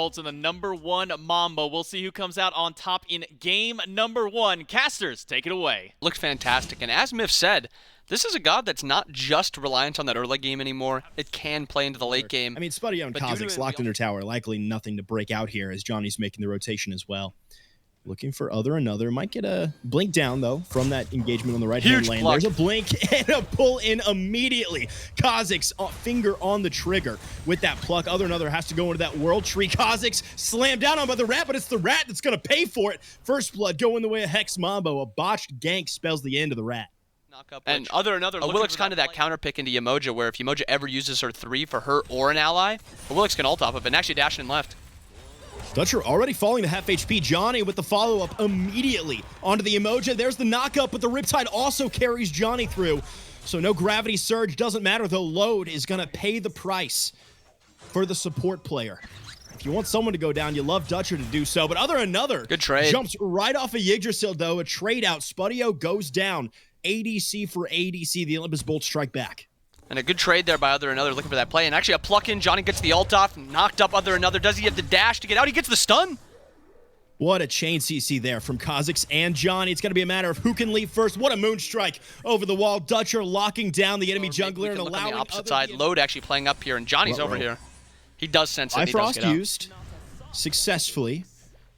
In the #1 Mambo. We'll see who comes out on top in game #1. Casters, take it away. Looked fantastic, and as Myth said, this is a god that's not just reliant on that early game anymore. It can play into the late game. I mean, Spuddy and Kha'Zix locked in their tower. Likely nothing to break out here as Johnny's making the rotation as well. Looking for another. Might get a blink down, though, from that engagement on the right-hand lane. There's a blink and a pull in immediately. Kha'Zix, finger on the trigger with that pluck. Another has to go into that world tree. Kha'Zix slammed down on by the rat, but it's the rat that's going to pay for it. First blood going the way of Hex Mambo. A botched gank spells the end of the rat. And Willick's kind of that counter pick into Yemoja, where if Yemoja ever uses her 3 for her or an ally, Willick's can ult off of it and actually dash in left. Dutcher already falling to half HP. Johnny with the follow-up immediately onto the Yemoja. There's the knockup, but the Riptide also carries Johnny through. So no gravity surge, doesn't matter. The load is going to pay the price for the support player. If you want someone to go down, you love Dutcher to do so. But another good trade. Jumps right off of Yggdrasil, though. A trade out. Spuddio goes down. ADC for ADC. The Olympus Bolt strike back. And a good trade there by another looking for that play. And actually a pluck in. Johnny gets the ult off. Knocked up another. Does he have the dash to get out? He gets the stun. What a chain CC there from Kha'Zix and Johnny. It's going to be a matter of who can leap first. What a moonstrike over the wall. Dutcher locking down the enemy jungler and allowing on the opposite side. Load actually playing up here. And Johnny's over here. He does sense it. Bifrost used successfully.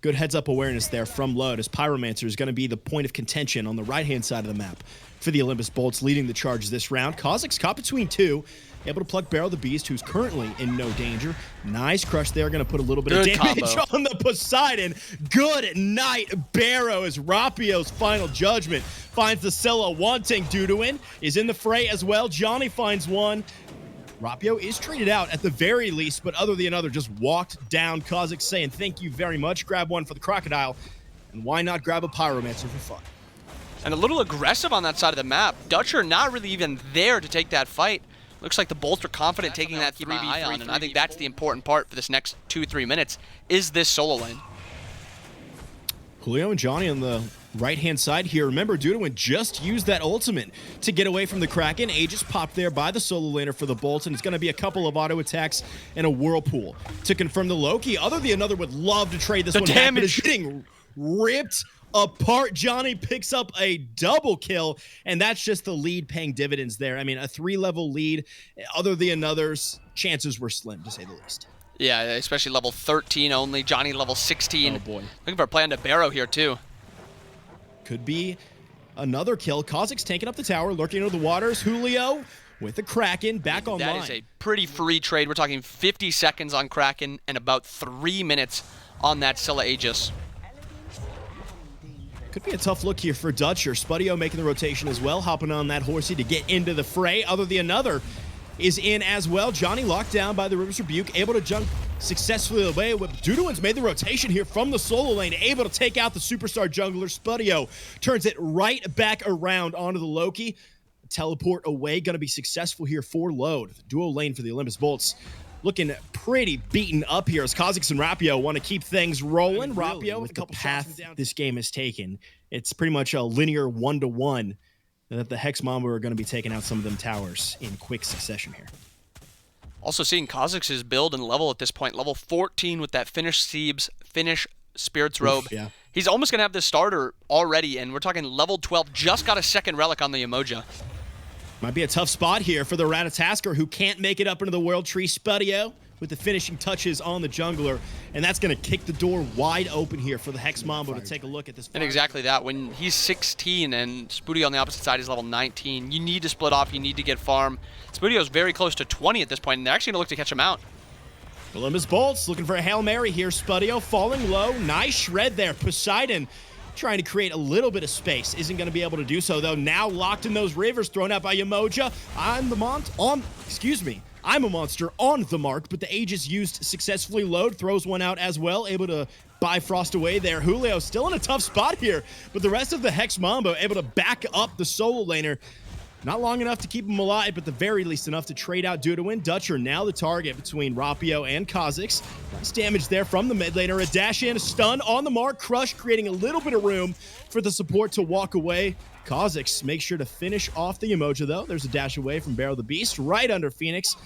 Good heads-up awareness there from Load as Pyromancer is going to be the point of contention on the right-hand side of the map for the Olympus Bolts, leading the charge this round. Kha'Zix caught between two, able to plug Barrel the Beast, who's currently in no danger. Nice crush there, going to put a little bit of damage on the Poseidon. Good night, Barrow, as Rapio's final judgment finds the Scylla wanting. Duduin is in the fray as well. Johnny finds one. Rapio is traded out at the very least, but other than another just walked down. Kha'Zix saying thank you very much. Grab one for the Crocodile, and why not grab a Pyromancer for fun? And a little aggressive on that side of the map. Dutcher not really even there to take that fight. Looks like the Bolts are confident taking that 3v3 on, and I think that's the important part for this next 2-3 minutes, is this solo lane. Julio and Johnny on the right-hand side here. Remember, Duduin just used that ultimate to get away from the Kraken. Aegis popped there by the solo laner for the Bolts, and it's going to be a couple of auto attacks and a Whirlpool to confirm the Loki. Other than another would love to trade this one back, but it's getting ripped apart. Johnny picks up a double kill, and that's just the lead paying dividends there. I mean, a 3-level lead. Other than another's, chances were slim, to say the least. Yeah, especially level 13 only. Johnny level 16. Oh, boy. Looking for a play on the Barrow here, too. Could be another kill. Kha'Zix taking up the tower, lurking under the waters. Julio with the Kraken back online. That is a pretty free trade. We're talking 50 seconds on Kraken and about 3 minutes on that Scylla Aegis. Could be a tough look here for Dutcher. Spuddio making the rotation as well, hopping on that horsey to get into the fray. Other than another is in as well. Johnny locked down by the River's Rebuke, able to jump successfully away. Duduin's made the rotation here from the solo lane, able to take out the superstar jungler. Spuddio turns it right back around onto the Loki. Teleport away, going to be successful here for Load. The duo lane for the Olympus Bolts looking pretty beaten up here as Kha'Zix and Rapio want to keep things rolling. Rapio with a couple path this game has taken. It's pretty much a linear 1-to-1 that the Hex Mambo are going to be taking out some of them towers in quick succession here. Also seeing Kha'Zix's build and level at this point, level 14 with that Finnish Siebes, Finnish Spirit's Robe. Yeah. He's almost going to have this starter already, and we're talking level 12, just got a second relic on the Yemoja. Might be a tough spot here for the Ratatasker, who can't make it up into the World Tree. Spuddio with the finishing touches on the jungler, and that's going to kick the door wide open here for the Hex Mambo to take a look at this. And exactly that. When he's 16 and Spuddio on the opposite side is level 19, you need to split off, you need to get farm. Spuddio's very close to 20 at this point, and they're actually going to look to catch him out. Olympus Bolts looking for a Hail Mary here. Spuddio falling low. Nice shred there. Poseidon trying to create a little bit of space. Isn't going to be able to do so, though. Now locked in those rivers, thrown out by Yemoja. I'm a monster on the mark, but the Aegis used successfully. Load throws one out as well, able to Bifrost away there. Julio still in a tough spot here, but the rest of the Hex Mambo able to back up the solo laner. Not long enough to keep him alive, but the very least enough to trade out Duduin. Dutcher now the target between Rapio and Kha'Zix. Nice damage there from the mid laner. A dash in, a stun on the mark. Crush creating a little bit of room for the support to walk away. Kha'Zix makes sure to finish off the Emoja, though. There's a dash away from Barrow the Beast right under Phoenix.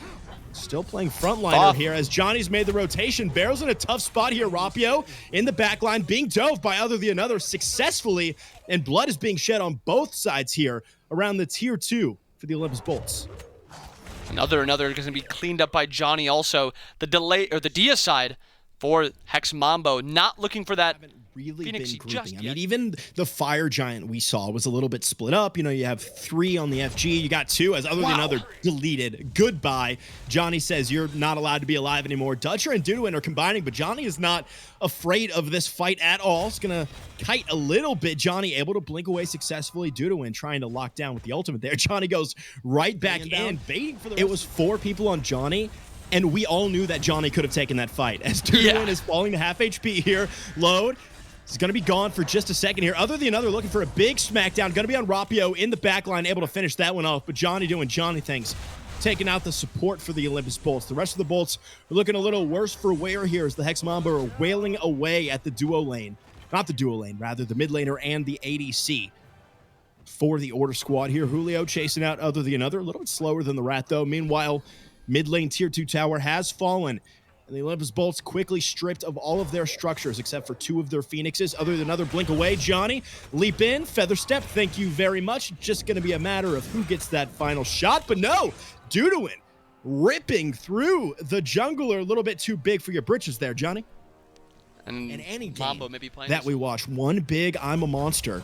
Still playing frontliner here as Johnny's made the rotation. Barrow's in a tough spot here. Rapio in the back line being dove by other than another successfully, and blood is being shed on both sides here around the tier 2 for the Olympus Bolts. Another going to be cleaned up by Johnny also. The delay, or the Dia side for Hex Mambo, not looking for that Really Phoenix been grouping. just I mean, even the Fire Giant we saw was a little bit split up. You know, you have 3 on the FG, you got 2 as other than other deleted. Goodbye. Johnny says you're not allowed to be alive anymore. Dutcher and Duduin are combining, but Johnny is not afraid of this fight at all. It's gonna kite a little bit. Johnny able to blink away successfully. Duduin trying to lock down with the ultimate there. Johnny goes right back in, baiting for the It was 4 people on Johnny. And we all knew that Johnny could have taken that fight. As Duduin is falling to half HP here. Load. He's going to be gone for just a second here. Other than another, looking for a big smackdown. Going to be on Rapio in the back line, able to finish that one off. But Johnny doing Johnny things, taking out the support for the Olympus Bolts. The rest of the Bolts are looking a little worse for wear here as the Hex Mambo are wailing away at the duo lane. Not the duo lane, rather the mid laner and the ADC. For the Order squad here, Julio chasing out other than another. A little bit slower than the Rat, though. Meanwhile, mid lane tier 2 tower has fallen. And the Olympus Bolts quickly stripped of all of their structures except for 2 of their Phoenixes. Other than another blink away, Johnny, leap in, feather step, thank you very much. Just going to be a matter of who gets that final shot. But no, Duduin ripping through the jungler. A little bit too big for your britches there, Johnny. And in any game Mambo maybe playing that this. we watch, one big I'm a monster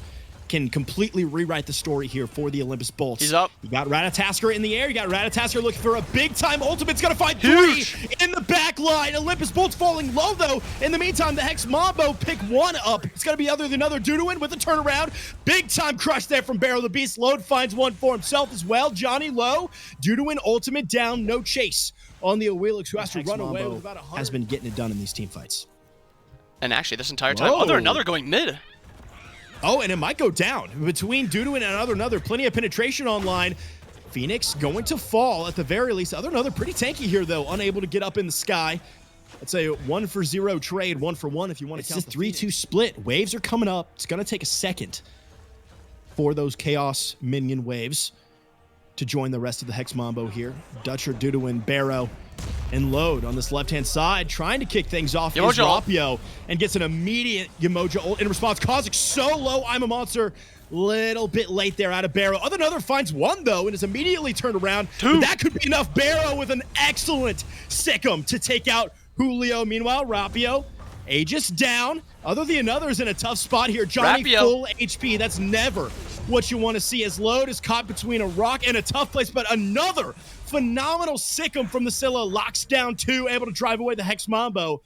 can completely rewrite the story here for the Olympus Bolts. He's up. You got Ratatasker in the air. You got Ratatasker looking for a big-time ultimate. It's going to find Huge. 3 in the back line. Olympus Bolts falling low, though. In the meantime, the Hex Mambo pick 1 up. It's going to be other than another Duduin with a turnaround. Big-time crush there from Barrow the Beast. Load finds 1 for himself as well. Johnny low. Duduin ultimate down. No chase on the Awilix, who has to run away with about 100. Has been getting it done in these team fights. And actually, this entire time, other another going mid. Oh, and it might go down. Between Duduin and another, plenty of penetration online. Phoenix going to fall at the very least. Another pretty tanky here, though, unable to get up in the sky. That's a 1-for-0 trade, 1-for-1 if you want to count the 3-2 split. Waves are coming up. It's going to take a second for those Chaos minion waves to join the rest of the Hex Mambo here. Dutcher, Duduin, Barrow, and Load on this left-hand side, trying to kick things off is Rapio, and gets an immediate Yemoja ult in response. Kha'Zix so low, I'm a monster. Little bit late there out of Barrow. Other than other finds 1, though, and is immediately turned around. 2. That could be enough. Barrow with an excellent Sikkim to take out Julio. Meanwhile, Rapio, Aegis down. Other than another's in a tough spot here. Johnny Rapio. full HP. That's never what you want to see, as Load is caught between a rock and a tough place, but another phenomenal Sikkim from the Scylla locks down 2, able to drive away the Hex Mambo.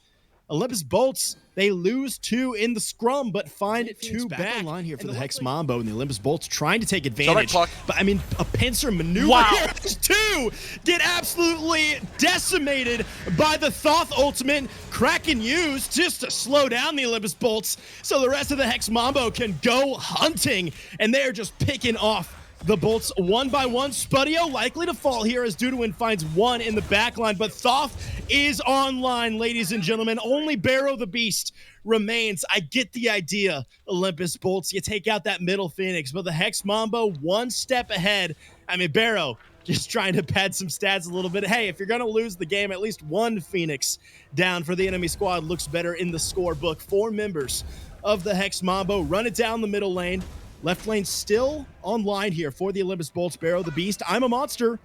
Olympus Bolts, they lose 2 in the scrum, but find 2 back online here for the Hex Mambo, and the Olympus Bolts trying to take advantage. But I mean, a pincer maneuver here. 2 get absolutely decimated by the Thoth ultimate. Kraken used just to slow down the Olympus Bolts, so the rest of the Hex Mambo can go hunting, and they're just picking off the Bolts 1 by 1. Spudio likely to fall here as Duduin finds 1 in the backline, but Thoth is online, ladies and gentlemen. Only Barrow the Beast remains. I get the idea, Olympus Bolts. You take out that middle Phoenix, but the Hex Mambo 1 step ahead. I mean, Barrow just trying to pad some stats a little bit. Hey, if you're going to lose the game, at least 1 Phoenix down for the enemy squad looks better in the scorebook. 4 members of the Hex Mambo run it down the middle lane. Left lane still online here for the Olympus Bolts. Barrow the Beast, I'm a monster.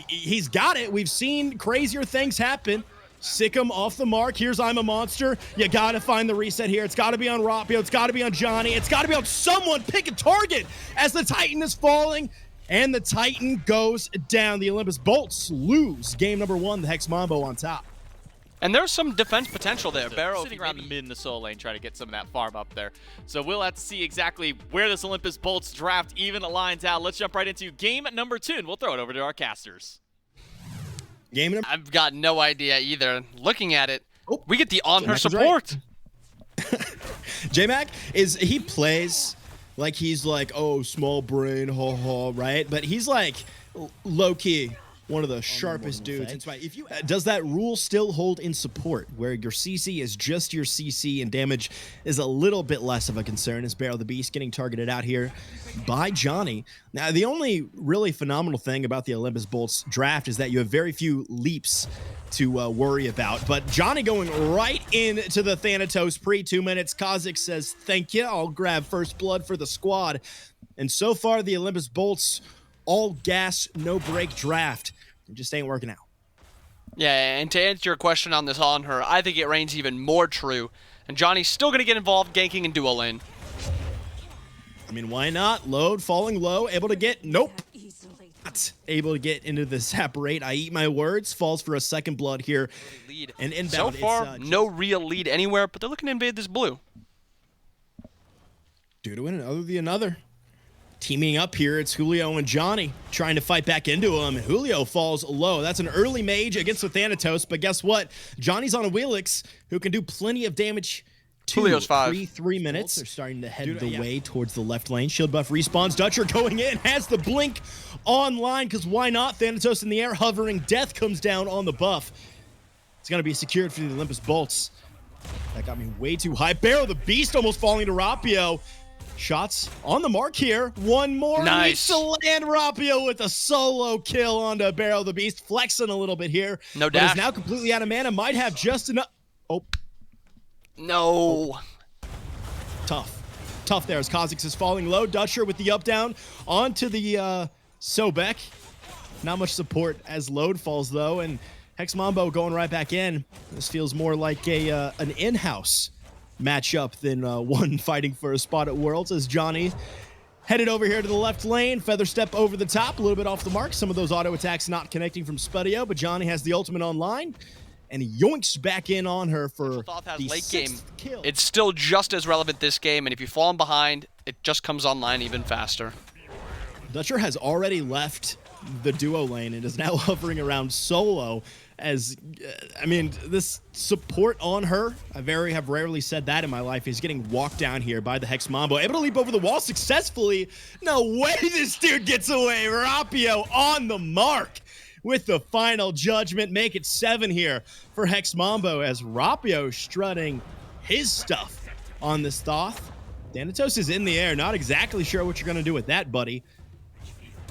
He's got it. We've seen crazier things happen. Sikkim off the mark. Here's I'm a monster. You got to find the reset here. It's got to be on Rapio. It's got to be on Johnny. It's got to be on someone. Pick a target as the Titan is falling. And the Titan goes down. The Olympus Bolts lose game number 1. The Hex Mambo on top. And there's some defense potential there. Barrow sitting around the mid in the solo lane trying to get some of that farm up there. So we'll have to see exactly where this Olympus Bolts draft even aligns out. Let's jump right into game number 2, and we'll throw it over to our casters. Game number... I've got no idea either. Looking at it, we get the on her J-Mac support. J-Mac he plays like he's like, oh, small brain, ha ha, right? But he's like low-key one of the sharpest dudes. If you, does that rule still hold in support, where your CC is just your CC and damage is a little bit less of a concern, as Barrel the Beast getting targeted out here by Johnny. Now, the only really phenomenal thing about the Olympus Bolts draft is that you have very few leaps to worry about. But Johnny going right into the Thanatos pre 2 minutes. Kha'Zix says, thank you. I'll grab first blood for the squad. And so far, the Olympus Bolts all gas, no break draft. It just ain't working out. Yeah, and to answer your question on this on her, I think it reigns even more true. And Johnny's still going to get involved ganking in duo lane. I mean, why not? Load, falling low, able to get, nope. Not able to get into the separate. I eat my words, falls for a second blood here. Lead. And inbound. So far, no real lead anywhere, but they're looking to invade this blue. Dudoin, other than another. Teaming up here, it's Julio and Johnny trying to fight back into him. Julio falls low. That's an early mage against the Thanatos, but guess what? Johnny's on a Wheelix who can do plenty of damage. Julio's 5. 3 minutes. They're starting to head the way towards the left lane. Shield buff respawns. Dutcher going in, has the blink online, because why not? Thanatos in the air, hovering. Death comes down on the buff. It's going to be secured for the Olympus Bolts. That got me way too high. Barrel the Beast almost falling to Rapio. Shots on the mark here. One more. Nice. To land. Rapio with a solo kill onto Barrel the Beast. Flexing a little bit here. No but dash. is now completely out of mana. Might have just enough. Oh. No. Tough. Tough there as Kha'Zix is falling low. Dutcher with the up down onto the Sobek. Not much support as load falls though. And Hex Mambo going right back in. This feels more like a an in-house matchup than one fighting for a spot at Worlds, as Johnny headed over here to the left lane. Feather step over the top, a little bit off the mark. Some of those auto attacks not connecting from Spudio, but Johnny has the ultimate online and he yoinks back in on her for the late game kill. It's still just as relevant this game, and if you fall behind, it just comes online even faster. Dutcher has already left the duo lane and is now hovering around solo. As, I mean, this support on her, I have rarely said that in my life. He's getting walked down here by the Hex Mambo. Able to leap over the wall successfully. No way this dude gets away. Rapio on the mark with the final judgment. Make it 7 here for Hex Mambo as Rapio strutting his stuff on this Thoth. Thanatos is in the air. Not exactly sure what you're going to do with that, buddy.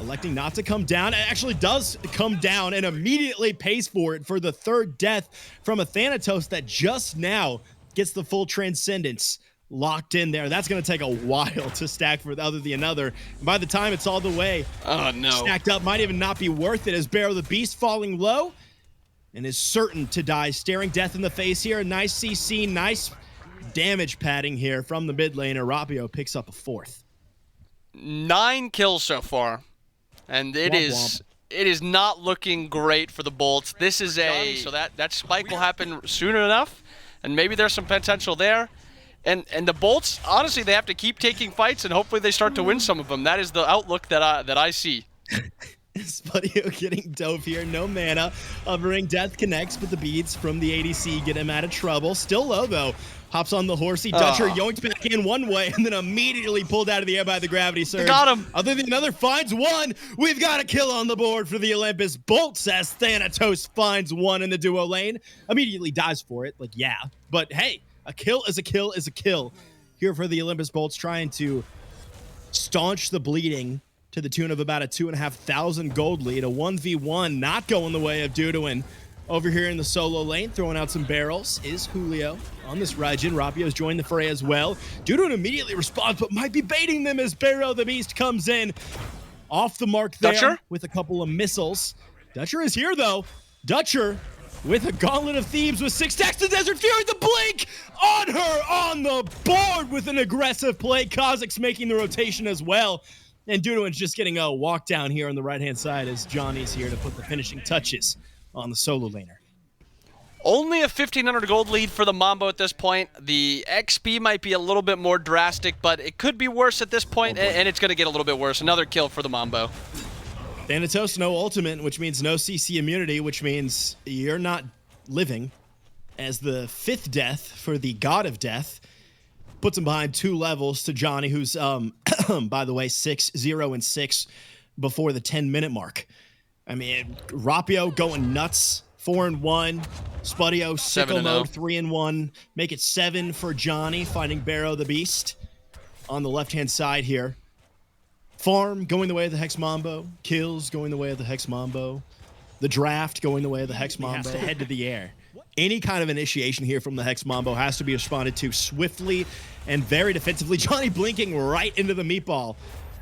Electing not to come down. It actually does come down and immediately pays for it for the third death from a Thanatos that just now gets the full Transcendence locked in there. That's going to take a while to stack for the other than another. And by the time it's all the way stacked up, might even not be worth it as Barrel the Beast falling low and is certain to die. Staring death in the face here. Nice CC, nice damage padding here from the mid laner. Rapio picks up a 4th. 9 kills so far. And it is not looking great for the Bolts. This is so that spike will happen soon enough, and maybe there's some potential there. And the Bolts, honestly, they have to keep taking fights, and hopefully they start to win some of them. That is the outlook that I see. Spudio getting dove here, no mana. Hovering, Death connects, but the beads from the ADC get him out of trouble. Still low though. Hops on the horsey. Dutcher yoinks back in one way and then immediately pulled out of the air by the gravity surge. They got him. Other than another finds one. We've got a kill on the board for the Olympus Bolts as Thanatos finds one in the duo lane. Immediately dies for it. Like, yeah. But hey, a kill is a kill is a kill. Here for the Olympus Bolts trying to staunch the bleeding to the tune of about a 2,500 gold lead. A 1v1 not going the way of Dudoin. Over here in the solo lane, throwing out some barrels, is Julio on this Raijin. Rapio's joined the fray as well. Dudoin immediately responds, but might be baiting them as Barrel the Beast comes in. Off the mark there Dutcher? With a couple of missiles. Dutcher is here, though. Dutcher with a Gauntlet of Thebes with 6 stacks to Desert Fury. The blink on her on the board with an aggressive play. Kha'Zix making the rotation as well. And Dudoin's just getting a walk down here on the right-hand side as Johnny's here to put the finishing touches on the solo laner. Only a 1,500 gold lead for the Mambo at this point. The XP might be a little bit more drastic, but it could be worse at this point, and it's going to get a little bit worse. Another kill for the Mambo. Thanatos, no ultimate, which means no CC immunity, which means you're not living as the 5th death for the God of Death. puts him behind 2 levels to Johnny, who's, by the way, 6-0-6 before the 10-minute mark. I mean, Rapio going nuts, 4-1. Spudio, sicko mode, 3-1. Make it 7 for Johnny, finding Barrow the Beast on the left-hand side here. Farm going the way of the Hex Mambo. Kills going the way of the Hex Mambo. The draft going the way of the Hex Mambo. Has to head to the air. Any kind of initiation here from the Hex Mambo has to be responded to swiftly and very defensively. Johnny blinking right into the meatball.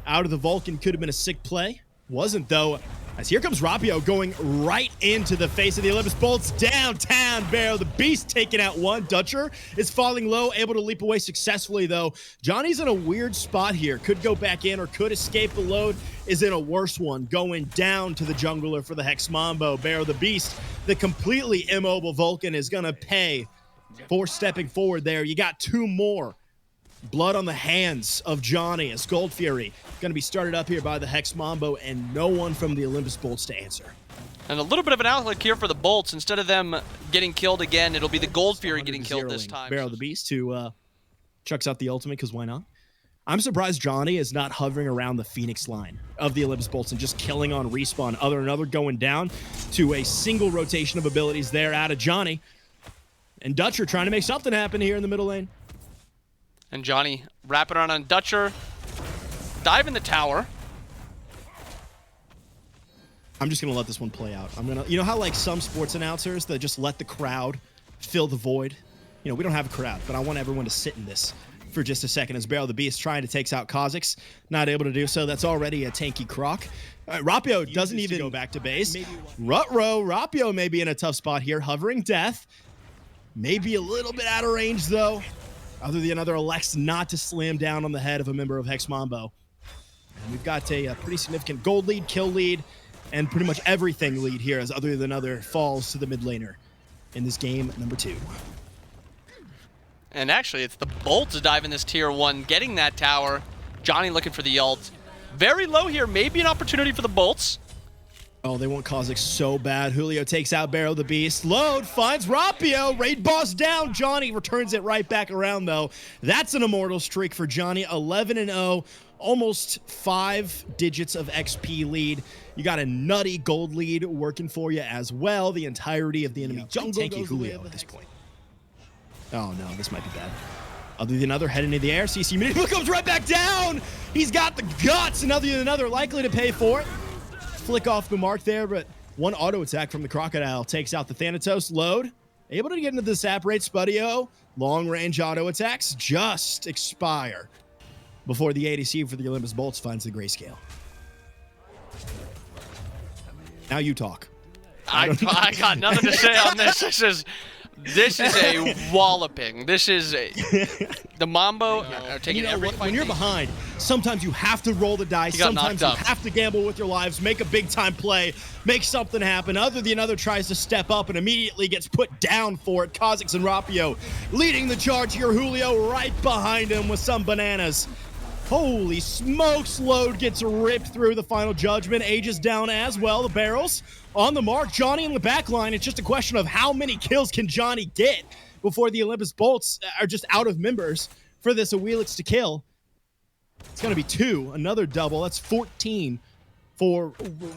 Out of the Vulcan could have been a sick play. Wasn't, though, as here comes Rapio going right into the face of the Olympus Bolts. Downtown Barrow the Beast taking out one. Dutcher is falling low, able to leap away successfully, though. Johnny's in a weird spot here. Could go back in or could escape the load. Is in a worse one, going down to the jungler for the Hex Mambo. Barrow the Beast, the completely immobile Vulcan, is going to pay for stepping forward there. You got 2 more. Blood on the hands of Johnny as Gold Fury going to be started up here by the Hex Mambo, and no one from the Olympus Bolts to answer. And a little bit of an outlook here for the Bolts. Instead of them getting killed again, it'll be the Gold Fury getting killed this time. Barrow the Beast, who chucks out the ultimate, because why not? I'm surprised Johnny is not hovering around the Phoenix line of the Olympus Bolts and just killing on respawn. Another going down to a single rotation of abilities there out of Johnny. And Dutcher trying to make something happen here in the middle lane. And Johnny wrapping around on Dutcher. Dive in the tower. I'm just going to let this one play out. You know how like some sports announcers that just let the crowd fill the void? You know, we don't have a crowd, but I want everyone to sit in this for just a second as Barrow the Beast trying to take out Kha'Zix. Not able to do so. That's already a tanky croc. All right, Rapio doesn't even go back to base. Rapio may be in a tough spot here. Hovering death. Maybe a little bit out of range, though. Other than another elects not to slam down on the head of a member of Hex Mambo. And we've got a pretty significant gold lead, kill lead, and pretty much everything lead here as other than other falls to the mid laner in this game number 2. And actually, it's the Bolts diving this tier 1, getting that tower. Johnny looking for the ult. Very low here, maybe an opportunity for the Bolts. Oh, they want Kha'Zix so bad. Julio takes out Barrow the Beast. Load finds Rapio. Raid boss down. Johnny returns it right back around, though. That's an immortal streak for Johnny. 11-0. Almost 5 digits of XP lead. You got a nutty gold lead working for you as well. The entirety of the enemy jungle tanky Julio at this point. Oh, no. This might be bad. Other than another, head into the air. CC Mini comes right back down. He's got the guts. And other than another, likely to pay for it. Flick off the mark there, but one auto attack from the Crocodile takes out the Thanatos. Load, able to get into the sap rate. Spudio, long range auto attacks just expire before the ADC for the Olympus Bolts finds the grayscale. Now you talk. I got nothing to say on this. This is a walloping. This is the Mambo taking every fight. When you're behind, sometimes you have to roll the dice. Sometimes you have to gamble with your lives, make a big time play, make something happen. Other than another tries to step up and immediately gets put down for it. Kha'Zix and Rapio leading the charge here. Julio right behind him with some bananas. Holy smokes, Load gets ripped through the final judgment. Aegis down as well. The barrels on the mark. Johnny in the back line. It's just a question of how many kills can Johnny get before the Olympus Bolts are just out of members for this Awilix to kill. It's going to be 2. Another double. That's 14 for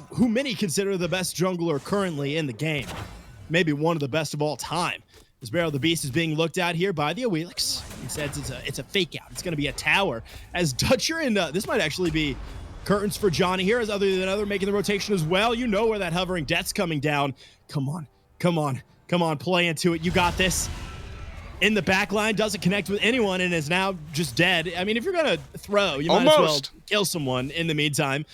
who many consider the best jungler currently in the game. Maybe one of the best of all time. As Barrow the Beast is being looked at here by the Awilix. He says it's a fake out. It's going to be a tower. As Dutcher and this might actually be curtains for Johnny here, as other than another making the rotation as well. You know where that hovering death's coming down. Come on, play into it. You got this. In the back line, doesn't connect with anyone and is now just dead. I mean, if you're going to throw, you might as well kill someone in the meantime.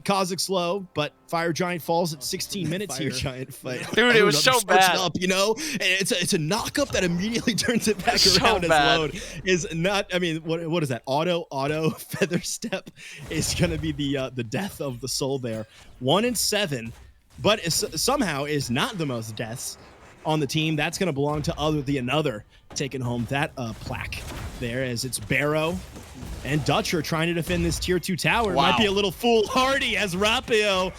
Kha'Zix slow, but Fire Giant falls at 16 minutes here. Giant fight. Dude, it was so bad. Up, you know? And it's a knock-up that immediately turns it back around as Load is not, I mean, what is that? Auto feather step is going to be the death of the soul there. 1-7, but somehow is not the most deaths on the team. That's going to belong to other than another, taking home that plaque there, as it's Barrow and Dutcher trying to defend this tier 2 tower. Wow. Might be a little foolhardy as Rapio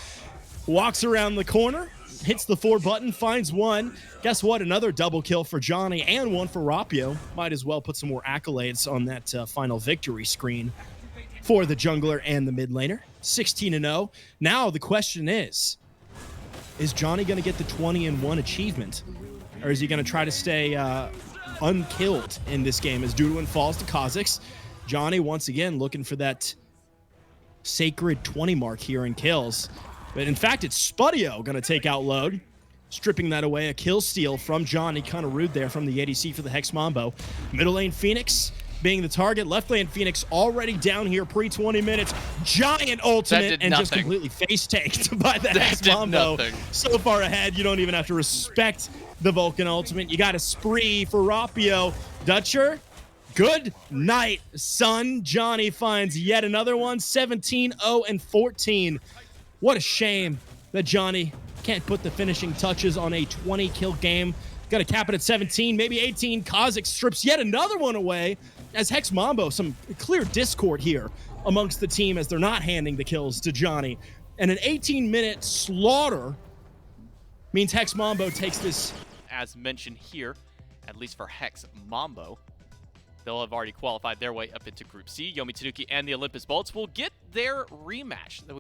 walks around the corner, hits the 4 button, finds one. Guess what? Another double kill for Johnny and one for Rapio. Might as well put some more accolades on that final victory screen for the jungler and the mid laner. 16-0. Now the question is Johnny going to get the 20-1 achievement? Or is he going to try to stay unkilled in this game as Doodwin falls to Kha'Zix? Johnny, once again, looking for that sacred 20 mark here in kills. But in fact, it's Spudio going to take out Load, stripping that away. A kill steal from Johnny. Kind of rude there from the ADC for the Hex Mambo. Middle lane Phoenix being the target. Left lane Phoenix already down here pre-20 minutes. Giant ultimate and just completely face tanked by the Hex Mambo. So far ahead, you don't even have to respect the Vulcan ultimate. You got a spree for Rapio. Dutcher, good night, son. Johnny finds yet another one. 17-0-14. What a shame that Johnny can't put the finishing touches on a 20-kill game. Got to cap it at 17, maybe 18. Kha'Zix strips yet another one away. As Hex Mambo, some clear discord here amongst the team as they're not handing the kills to Johnny. And an 18-minute slaughter means Hex Mambo takes this. As mentioned here, at least for Hex Mambo, they'll have already qualified their way up into Group C. Yomi Tanuki and the Olympus Bolts will get their rematch.